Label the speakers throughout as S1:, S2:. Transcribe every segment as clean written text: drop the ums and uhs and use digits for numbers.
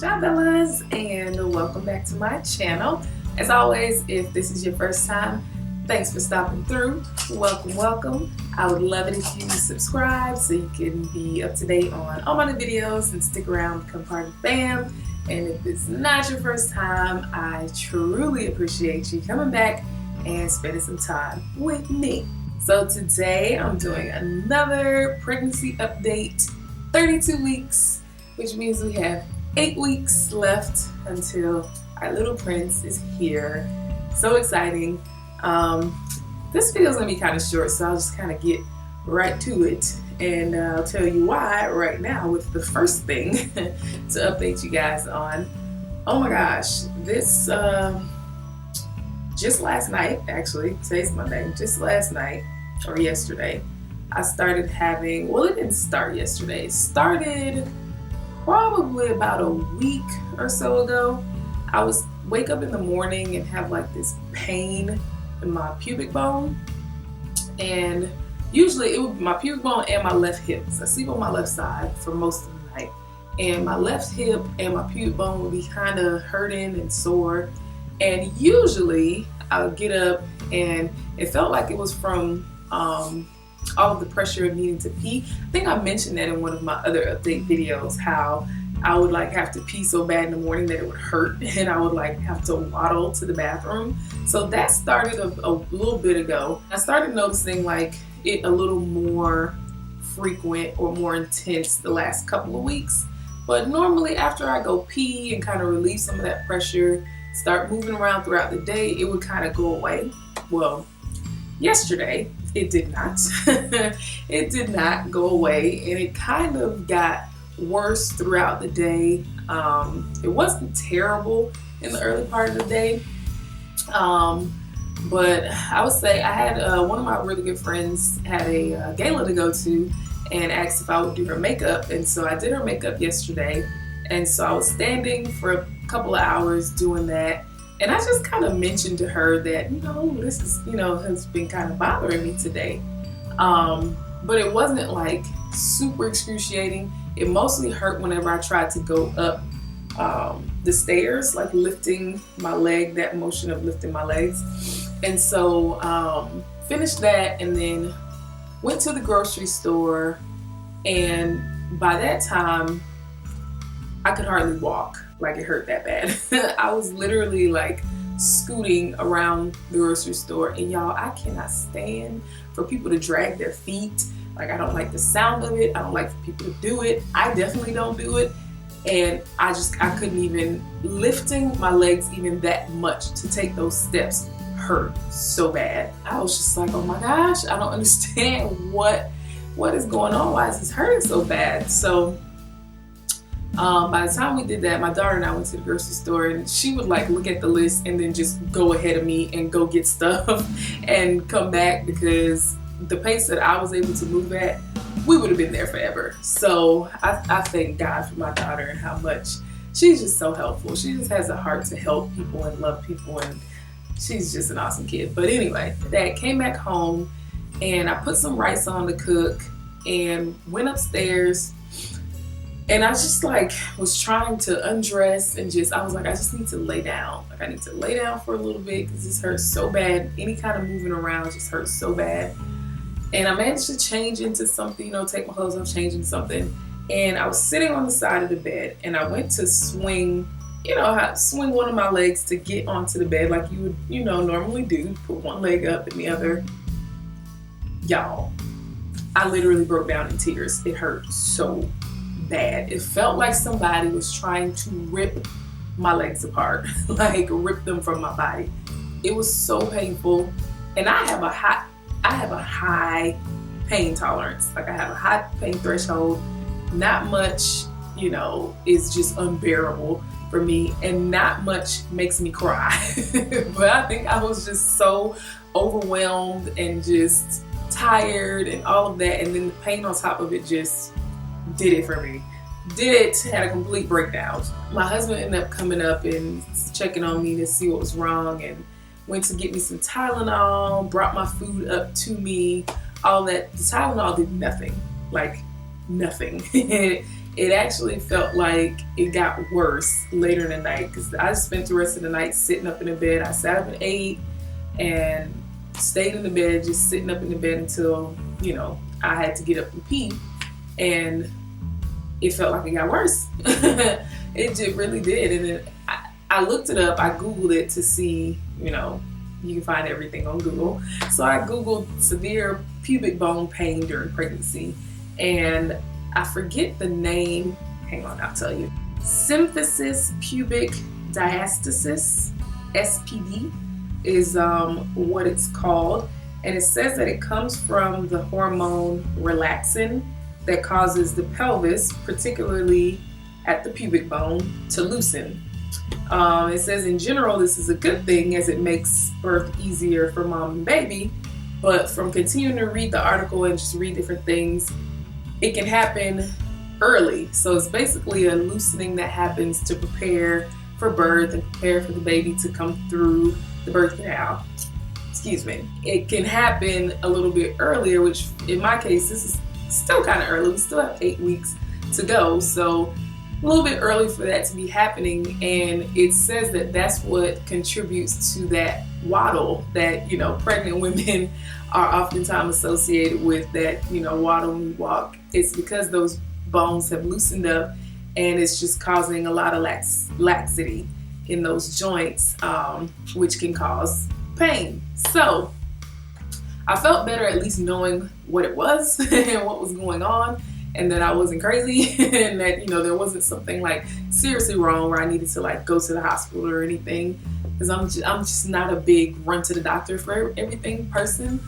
S1: Ciao Bellas, and welcome back to my channel. As always, if this is your first time, thanks for stopping through. Welcome. I would love it if you subscribe so you can be up to date on all my new videos and stick around, become part of the fam. And if it's not your first time, I truly appreciate you coming back and spending some time with me. So today I'm doing another pregnancy update, 32 weeks, which means we have 8 weeks left until our little prince is here. So exciting. This video is gonna be kind of short, so I'll just kind of get right to it, and I'll tell you why right now with the first thing to update you guys on. Oh my gosh, this just last night, actually, today's Monday, just last night or yesterday, I started having, well, it didn't start yesterday, it started probably about a week or so ago. I was wake up in the morning and have like this pain in my pubic bone, and usually it would be my pubic bone and my left hip. So I sleep on my left side for most of the night, and my left hip and my pubic bone would be kind of hurting and sore, and usually I would get up and it felt like it was from all of the pressure of needing to pee. I think I mentioned that in one of my other update videos, how I would like have to pee so bad in the morning that it would hurt, and I would like have to waddle to the bathroom. So that started a little bit ago. I started noticing like it a little more frequent or more intense the last couple of weeks. But normally after I go pee and kind of relieve some of that pressure, start moving around throughout the day, it would kind of go away. Well, yesterday it did not. It did not go away, and it kind of got worse throughout the day. It wasn't terrible in the early part of the day, but I would say I had one of my really good friends had a gala to go to and asked if I would do her makeup, and so I did her makeup yesterday, and so I was standing for a couple of hours doing that, and I just kind of mentioned to her that, this is, has been kind of bothering me today, but it wasn't like super excruciating. It mostly hurt whenever I tried to go up the stairs, like lifting my leg, that motion of lifting my legs. And so finished that and then went to the grocery store, and by that time I could hardly walk. Like, it hurt that bad. I was literally like scooting around the grocery store, and y'all, I cannot stand for people to drag their feet. Like, I don't like the sound of it. I don't like for people to do it. I definitely don't do it. And I couldn't even, lifting my legs even that much to take those steps hurt so bad. I was just like, oh my gosh, I don't understand what is going on. Why is this hurting so bad? So by the time we did that, my daughter and I went to the grocery store, and she would like look at the list and then just go ahead of me and go get stuff and come back, because the pace that I was able to move at, we would have been there forever. So I thank God for my daughter and how much she's just so helpful. She just has a heart to help people and love people, and she's just an awesome kid. But anyway, Dad came back home, and I put some rice on to cook and went upstairs, and I just like was trying to undress, and I was like, I just need to lay down. Like, I need to lay down for a little bit because this hurts so bad. Any kind of moving around just hurts so bad. And I managed to change into something, take my clothes off, change into something. And I was sitting on the side of the bed, and I went to swing, swing one of my legs to get onto the bed like you would, normally do. Put one leg up and the other. Y'all, I literally broke down in tears. It hurt so bad. It felt like somebody was trying to rip my legs apart, like rip them from my body. It was so painful, and I have a high pain tolerance. Like, I have a high pain threshold. Not much, is just unbearable for me, and not much makes me cry. But I think I was just so overwhelmed and just tired and all of that, and then the pain on top of it just did it for me. Had a complete breakdown. My husband ended up coming up and checking on me to see what was wrong, and went to get me some Tylenol, brought my food up to me, all that. The Tylenol did nothing, like nothing. it actually felt like it got worse later in the night because I spent the rest of the night sitting up in the bed. I sat up at 8 and stayed in the bed, just sitting up in the bed until, you know, I had to get up and pee, and it felt like it got worse. It really did. And then I looked it up, I Googled it to see, you know, you can find everything on Google. So I Googled severe pubic bone pain during pregnancy, and I forget the name, hang on, I'll tell you. Symphysis pubic diastasis, SPD, is what it's called. And it says that it comes from the hormone relaxin that causes the pelvis, particularly at the pubic bone, to loosen. It says in general this is a good thing as it makes birth easier for mom and baby, but from continuing to read the article and just read different things, it can happen early. So it's basically a loosening that happens to prepare for birth and prepare for the baby to come through the birth canal. Excuse me. It can happen a little bit earlier, which in my case, this is still kind of early. We still have 8 weeks to go. So a little bit early for that to be happening. And it says that that's what contributes to that waddle that, you know, pregnant women are oftentimes associated with, that, you know, waddle when you walk. It's because those bones have loosened up, and it's just causing a lot of laxity in those joints, which can cause pain. So I felt better at least knowing what it was and what was going on, and that I wasn't crazy and that, you know, there wasn't something like seriously wrong where I needed to like go to the hospital or anything, because I'm just not a big run to the doctor for everything person.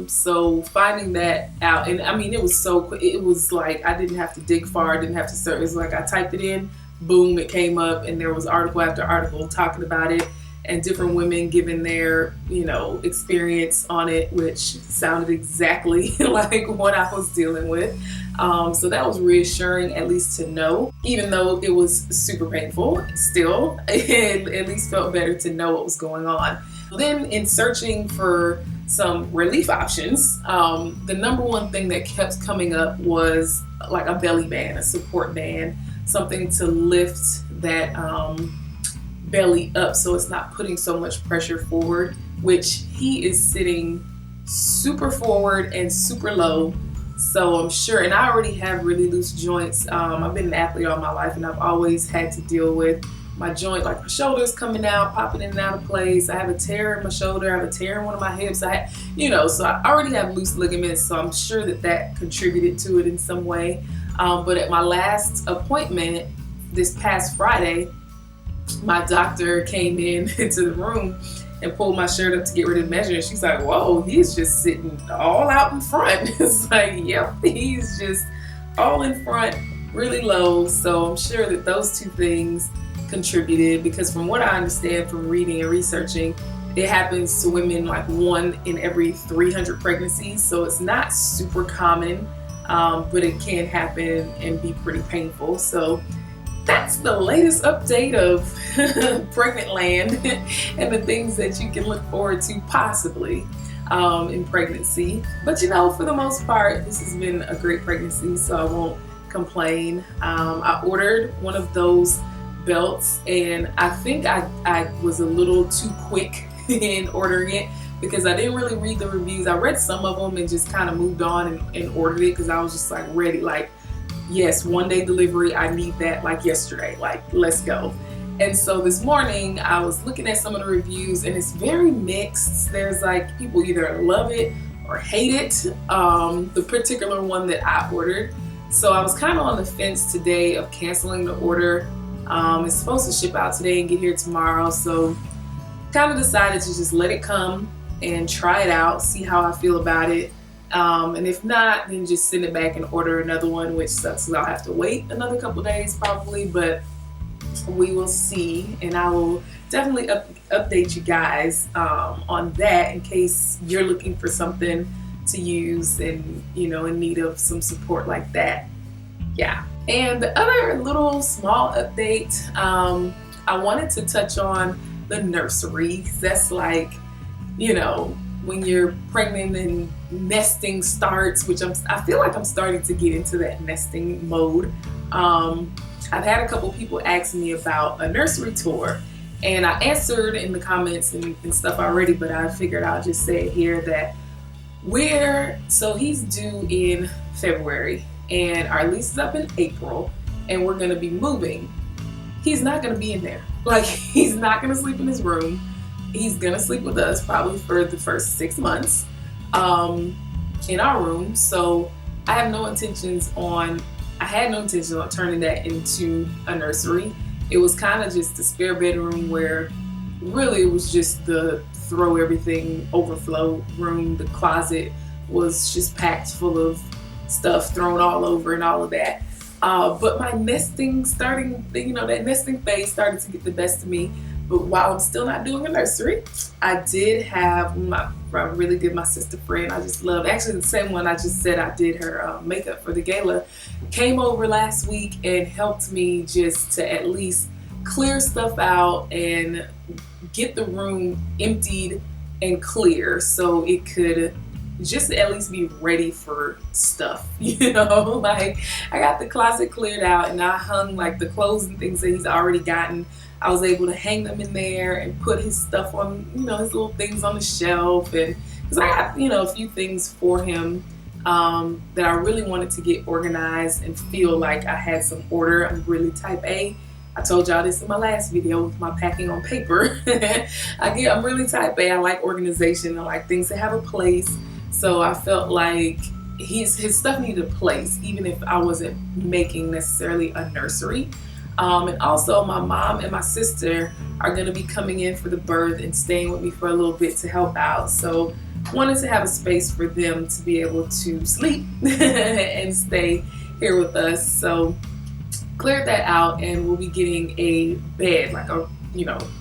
S1: So finding that out, and I mean, it was so quick. It was like I didn't have to dig far, I didn't have to search. It was like I typed it in, boom, it came up, and there was article after article talking about it and different women giving their, you know, experience on it, which sounded exactly like what I was dealing with. So that was reassuring, at least to know, even though it was super painful still, it at least felt better to know what was going on. Then in searching for some relief options, the number one thing that kept coming up was like a belly band, a support band, something to lift that belly up so it's not putting so much pressure forward, which he is sitting super forward and super low. So I'm sure, and I already have really loose joints. I've been an athlete all my life, and I've always had to deal with my joint, like my shoulders coming out, popping in and out of place. I have a tear in my shoulder, I have a tear in one of my hips. You know, so I already have loose ligaments, so I'm sure that that contributed to it in some way. But at my last appointment this past Friday, my doctor came into the room and pulled my shirt up to get rid of the measure. And she's like, whoa, he's just sitting all out in front. It's like, yep, he's just all in front, really low. So I'm sure that those two things contributed, because from what I understand from reading and researching, it happens to women like 1 in every 300 pregnancies. So it's not super common, but it can happen and be pretty painful. So that's the latest update of pregnant land and the things that you can look forward to possibly in pregnancy. But you know, for the most part, this has been a great pregnancy, so I won't complain. I ordered one of those belts, and I think I was a little too quick in ordering it because I didn't really read the reviews. I read some of them and just kind of moved on and ordered it because I was just like ready, like, yes, 1-day delivery, I need that like yesterday, like let's go. And so this morning I was looking at some of the reviews, and it's very mixed. There's like people either love it or hate it, the particular one that I ordered. So I was kind of on the fence today of canceling the order. It's supposed to ship out today and get here tomorrow, so kind of decided to just let it come and try it out, see how I feel about it. And if not, then just send it back and order another one, which sucks because I'll have to wait another couple days probably, but we will see. And I will definitely update you guys on that in case you're looking for something to use and, you know, in need of some support like that. Yeah. And the other little small update, I wanted to touch on the nursery. That's like, you know, when you're pregnant and nesting starts, which I feel like I'm starting to get into that nesting mode. I've had a couple people ask me about a nursery tour, and I answered in the comments and stuff already, but I figured I'll just say it here that so he's due in February and our lease is up in April and we're gonna be moving. He's not gonna be in there. Like, he's not gonna sleep in his room. He's gonna sleep with us probably for the first 6 months in our room. So I had no intentions on turning that into a nursery. It was kind of just a spare bedroom where really it was just the throw everything overflow room. The closet was just packed full of stuff thrown all over and all of that. But my nesting that nesting phase started to get the best of me. But while I'm still not doing a nursery, I did have my sister friend I just love, actually the same one I just said I did her makeup for the gala, came over last week and helped me just to at least clear stuff out and get the room emptied and clear so it could just at least be ready for stuff, like I got the closet cleared out and I hung like the clothes and things that he's already gotten. I was able to hang them in there and put his stuff on, his little things on the shelf, and because I got, a few things for him that I really wanted to get organized and feel like I had some order. I'm really type A. I told y'all this in my last video with my packing on paper. I'm really type A. I like organization. I like things to have a place. So I felt like his stuff needed a place, even if I wasn't making necessarily a nursery. And also my mom and my sister are going to be coming in for the birth and staying with me for a little bit to help out. So wanted to have a space for them to be able to sleep and stay here with us. So cleared that out and we'll be getting a bed, like a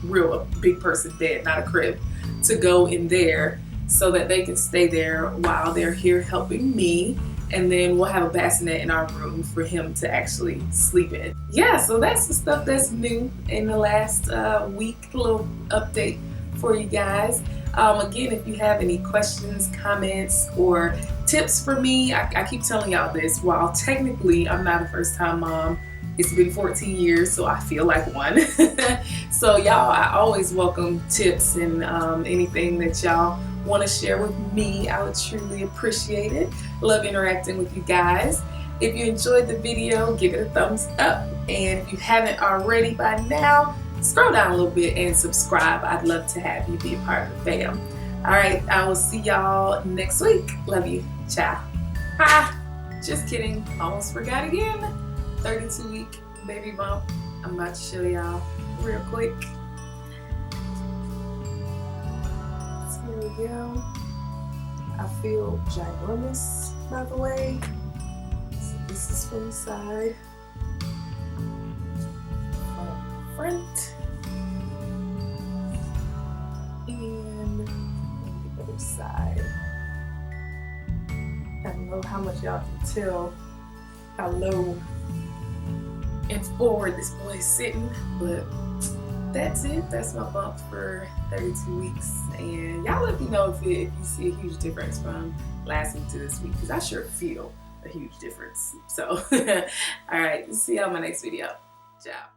S1: real big person bed, not a crib, to go in there so that they can stay there while they're here helping me. And then we'll have a bassinet in our room for him to actually sleep in. Yeah, so that's the stuff that's new in the last week. A little update for you guys. Again, if you have any questions, comments, or tips for me, I keep telling y'all this. While technically I'm not a first-time mom, it's been 14 years, so I feel like one. So y'all, I always welcome tips and anything that y'all want to share with me. I would truly appreciate it. Love interacting with you guys. If you enjoyed the video, give it a thumbs up. And if you haven't already by now, scroll down a little bit and subscribe. I'd love to have you be a part of the fam. All right, I will see y'all next week. Love you. Ciao. Ha! Just kidding. Almost forgot again. 32-week baby bump. I'm about to show y'all real quick. Here we go. I feel ginormous, by the way. So this is from the side. Front. And the other side. I don't know how much y'all can tell how low and forward this boy is sitting, but that's it. That's my bump for 32 weeks. And y'all let me know if you see a huge difference from last week to this week, because I sure feel a huge difference. So, all right, see y'all in my next video. Ciao.